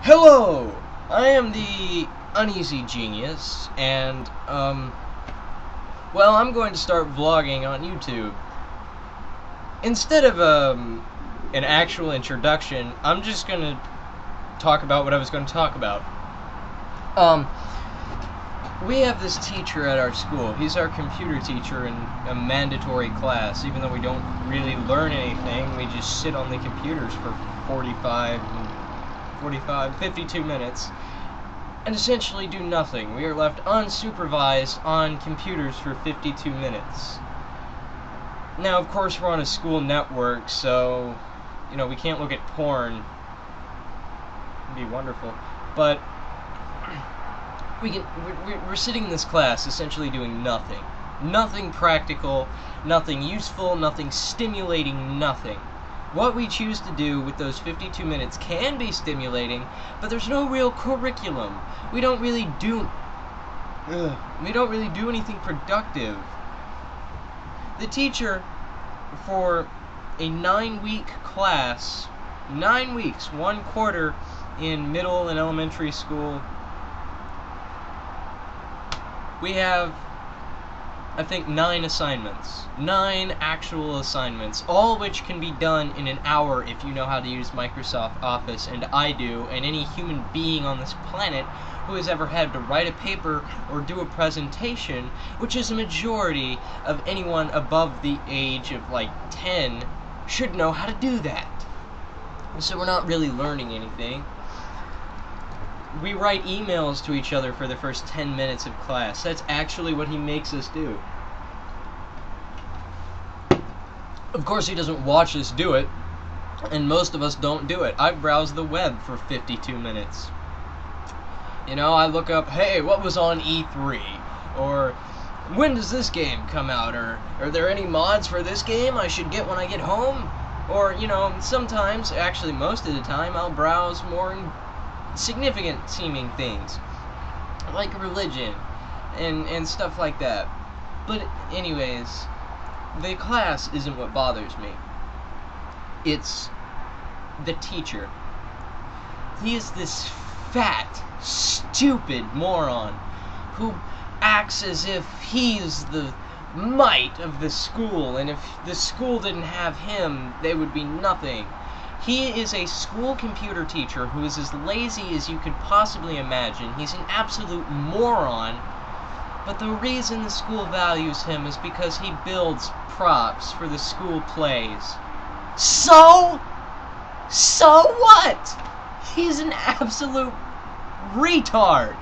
Hello! I am the UneasyGenius, and, well, I'm going to start vlogging on YouTube. Instead of, an actual introduction, I'm just gonna talk about what I was going to talk about. We have this teacher at our school. He's our computer teacher in a mandatory class. Even though we don't really learn anything, we just sit on the computers for 52 minutes and essentially do nothing. We are left unsupervised on computers for 52 minutes. Now, of course, we're on a school network, so, you know, we can't look at porn. It'd be wonderful. But we're sitting in this class essentially doing nothing. Nothing practical, nothing useful, nothing stimulating, nothing. What we choose to do with those 52 minutes can be stimulating, but there's no real curriculum. We don't really do anything productive. The teacher, for a 9-week class, 9 weeks, 1 quarter in middle and elementary school, we have, I think, 9 assignments. 9 actual assignments, all which can be done in an hour if you know how to use Microsoft Office, and I do, and any human being on this planet who has ever had to write a paper or do a presentation, which is a majority of anyone above the age of, like, 10, should know how to do that. So we're not really learning anything. We write emails to each other for the first 10 minutes of class. That's actually what he makes us do. Of course, he doesn't watch us do it, and most of us don't do it. I browse the web for 52 minutes. You know, I look up, hey, what was on E3? Or, when does this game come out? Or, are there any mods for this game I should get when I get home? Or, you know, sometimes, actually most of the time, I'll browse more significant seeming things like religion and stuff like that. But anyways, the class isn't what bothers me. It's the teacher. He is this fat, stupid moron who acts as if he's the might of the school, and if the school didn't have him, they would be nothing. He is a school computer teacher who is as lazy as you could possibly imagine. He's an absolute moron, but the reason the school values him is because he builds props for the school plays. So what? He's an absolute retard.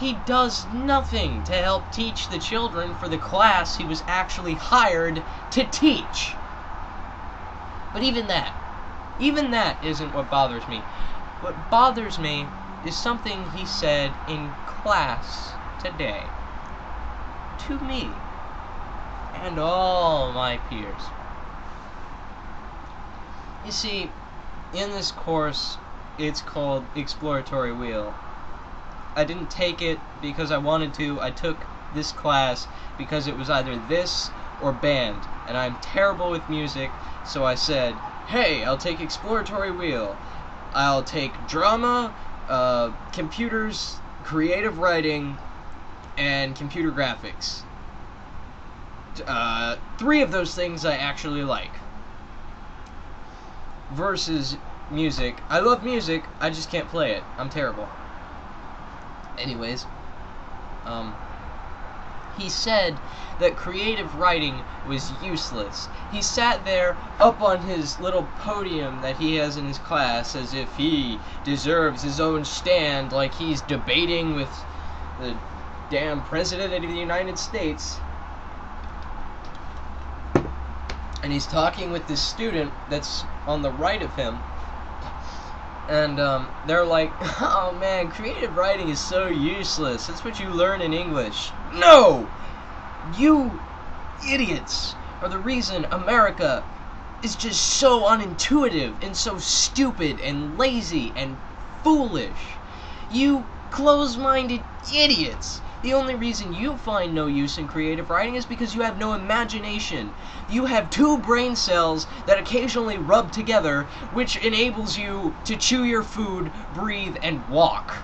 He does nothing to help teach the children for the class he was actually hired to teach. But even that isn't what bothers me. What bothers me is something he said in class today. To me. And all my peers. You see, in this course, it's called Exploratory Wheel. I didn't take it because I wanted to. I took this class because it was either this or band, and I'm terrible with music, so I said, hey, I'll take Exploratory Wheel. I'll take drama, computers, creative writing, and computer graphics. 3 of those things I actually like. Versus music. I love music, I just can't play it. I'm terrible. Anyways, he said that creative writing was useless. He sat there up on his little podium that he has in his class as if he deserves his own stand, like he's debating with the damn President of the United States. And he's talking with this student that's on the right of him. And they're like, oh man, creative writing is so useless. That's what you learn in English. No! You idiots are the reason America is just so unintuitive and so stupid and lazy and foolish. You close-minded idiots The only reason you find no use in creative writing is because you have no imagination. You have two brain cells that occasionally rub together, which enables you to chew your food, breathe, and walk.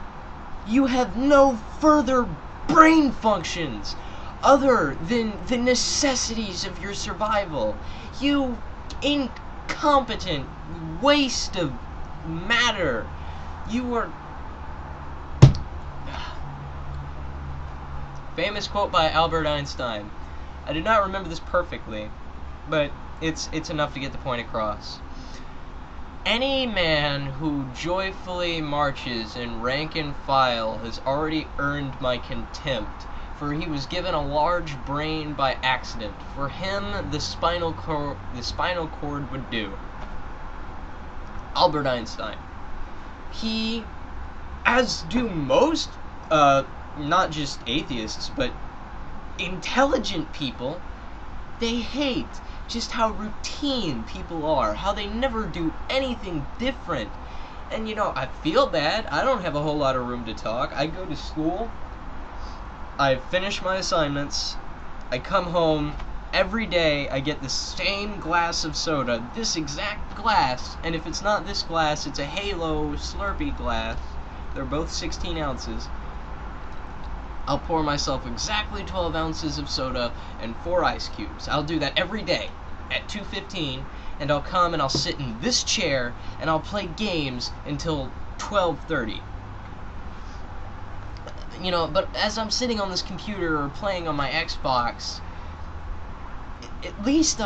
You have no further brain functions other than the necessities of your survival. You incompetent waste of matter. You are... Famous quote by Albert Einstein. I do not remember this perfectly, but it's enough to get the point across. Any man who joyfully marches in rank and file has already earned my contempt, for he was given a large brain by accident. For him, the spinal cord would do. Albert Einstein. He, as do most, not just atheists, but intelligent people, they hate just how routine people are, how they never do anything different. And you know, I feel bad. I don't have a whole lot of room to talk. I go to school, I finish my assignments, I come home, every day I get the same glass of soda, this exact glass, and if it's not this glass, it's a Halo Slurpee glass. They're both 16 ounces. I'll pour myself exactly 12 ounces of soda and 4 ice cubes. I'll do that every day at 2:15, and I'll come and I'll sit in this chair and I'll play games until 12:30. You know, but as I'm sitting on this computer or playing on my Xbox, at least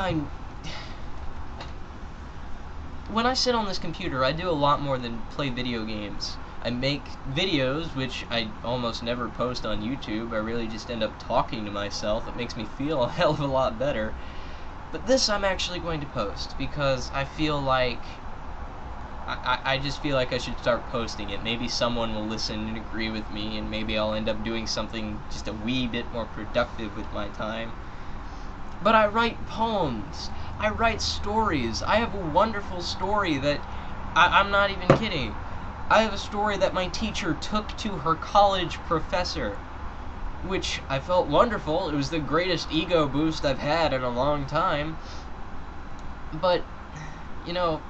when I sit on this computer, I do a lot more than play video games. I make videos, which I almost never post on YouTube. I really just end up talking to myself. It makes me feel a hell of a lot better. But this I'm actually going to post, because I feel like... I just feel like I should start posting it. Maybe someone will listen and agree with me, and maybe I'll end up doing something just a wee bit more productive with my time. But I write poems. I write stories. I have a wonderful story that... I'm not even kidding. I have a story that my teacher took to her college professor, which I felt wonderful. It was the greatest ego boost I've had in a long time. But, you know,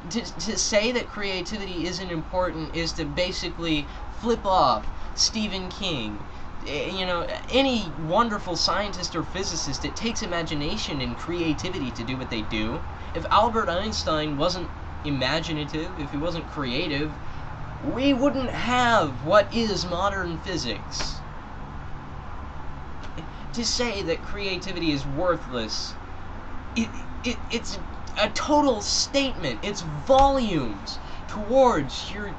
to say that creativity isn't important is to basically flip off Stephen King. You know, any wonderful scientist or physicist, it takes imagination and creativity to do what they do. If Albert Einstein wasn't imaginative, if he wasn't creative, we wouldn't have what is modern physics. To say that creativity is worthless, it's a total statement. It's volumes towards your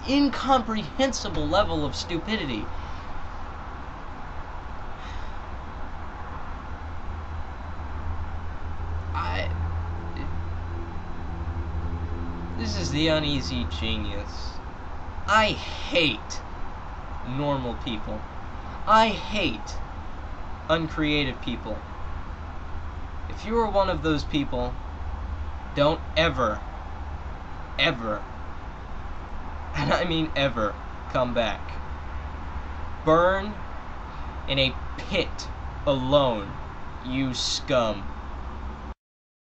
incomprehensible level of stupidity. This is the Uneasy Genius. I hate normal people. I hate uncreative people. If you are one of those people, don't ever, and I mean ever, come back. Burn in a pit alone, you scum.